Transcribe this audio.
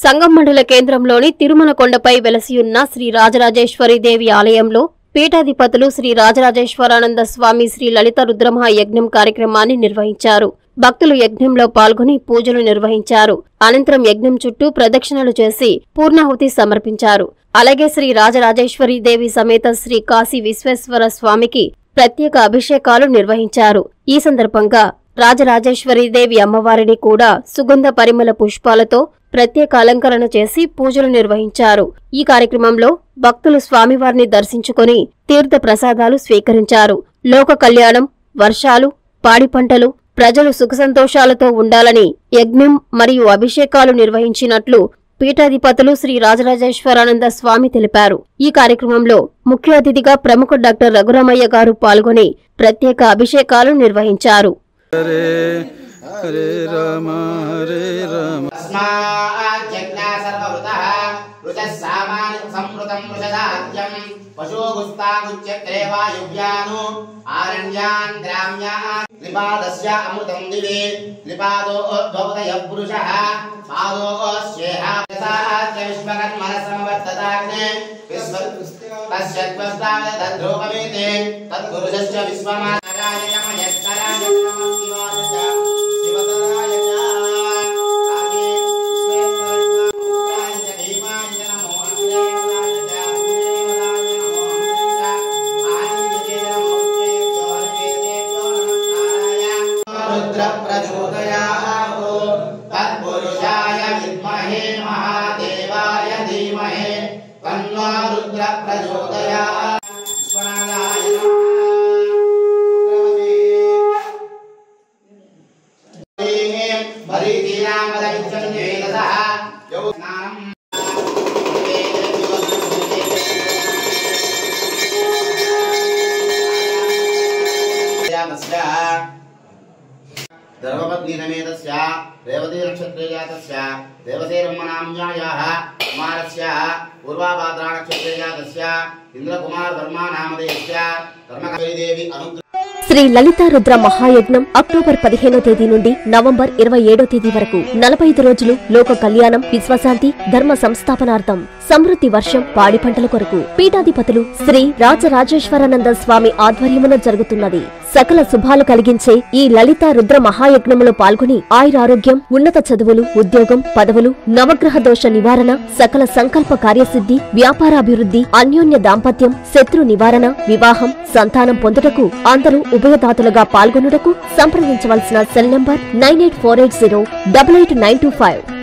సంగం మండల కేంద్రంలోని తిరుమల కొండపై వెలసియున్న శ్రీ రాజరాజేశ్వరీదేవి ఆలయంలో పీఠాధిపతులు శ్రీ రాజరాజేశ్వరానంద స్వామి శ్రీ లలిత రుద్రమహాయజ్ఞం కార్యక్రమాన్ని నిర్వహించారు. భక్తులు యజ్ఞంలో పాల్గొని పూజలు నిర్వహించారు. అనంతరం యజ్ఞం చుట్టూ ప్రదక్షిణలు చేసి పూర్ణాహుతి సమర్పించారు. అలాగే శ్రీ రాజరాజేశ్వరీదేవి సమేత శ్రీ కాశీ విశ్వేశ్వర స్వామికి ప్రత్యేక అభిషేకాలు నిర్వహించారు. ఈ సందర్భంగా రాజరాజేశ్వరీదేవి అమ్మవారిని కూడా సుగంధ పరిమళ పుష్పాలతో ప్రత్యేక అలంకరణ చేసి పూజలు నిర్వహించారు. ఈ కార్యక్రమంలో భక్తులు స్వామివారిని దర్శించుకుని తీర్థ ప్రసాదాలు స్వీకరించారు. లోక కళ్యాణం, వర్షాలు, పాడి పంటలు, ప్రజలు సుఖసంతోషాలతో ఉండాలని యజ్ఞం మరియు అభిషేకాలు నిర్వహించినట్లు పీఠాధిపతులు శ్రీ రాజరాజేశ్వరానంద స్వామి తెలిపారు. ఈ కార్యక్రమంలో ముఖ్య అతిథిగా ప్రముఖ డాక్టర్ రఘురామయ్య గారు పాల్గొని ప్రత్యేక అభిషేకాలు నిర్వహించారు. హరే రామ హరే రామ స్మాజ్ఞా సర్వవృతః రుచః సామాన్య సంవృతం రుచదాద్యం పశోగుస్తాగుచ్యక్రే వాయువ్యాను ఆరణ్యాన్ గ్రామ్యాన్ త్రిపాదస్య అమృతం దివే త్రిపాదో ద్వౌదయ పురుషః పాదోస్యేహ సాధ్య విశ్వకర్మణ సమవర్తతాగ్నే తస్యత్వస్తావ తద్రూపమేతే తత్పురుషస్య విశ్వమానరాయ నమయస్కరాయ प्रचोदयाहो तत्पुरुषाय विद्महे महादेवाय धीमहि तन्नो रुद्र प्रचोदयात् विश्वनाथाय नमः भरितीनामदविच्यन्तेतसः योस्नानं धर्मपत्नी समेतस्य रेवती नक्षत्रे जातस्य देवसे ब्रह्मनाम्यायाः कुमारस्य पूर्वाभाद्रा नक्षत्रे जातस्य इंद्रकुमार वर्मा नामधेयस्य धर्मकारीदेवी अनुग्रह శ్రీ లలిత రుద్ర మహాయజ్ఞం అక్టోబర్ 15వ తేదీ నుండి నవంబర్ 27వ తేదీ వరకు 45 రోజులు లోక కళ్యాణం, విశ్వశాంతి, ధర్మ సంస్థాపనార్థం, సమృద్ధి వర్షం, పాడి పంటల కొరకు పీఠాధిపతులు శ్రీ రాజరాజేశ్వరానంద స్వామి ఆధ్వర్యమున జరుగుతున్నది. సకల శుభాలు కలిగించే ఈ లలిత రుద్ర మహాయజ్ఞములో పాల్గొని ఆయురారోగ్యం, ఉన్నత చదువులు, ఉద్యోగం, పదవులు, నవగ్రహ దోష నివారణ, సకల సంకల్ప కార్యసిద్ధి, వ్యాపారాభివృద్ధి, అన్యోన్య దాంపత్యం, శత్రు నివారణ, వివాహం, సంతానం పొందుటకు అందరూ ఉభయదాతలుగా పాల్గొనుటకు సంప్రదించవలసిన సెల్ నంబర్ 9848088925.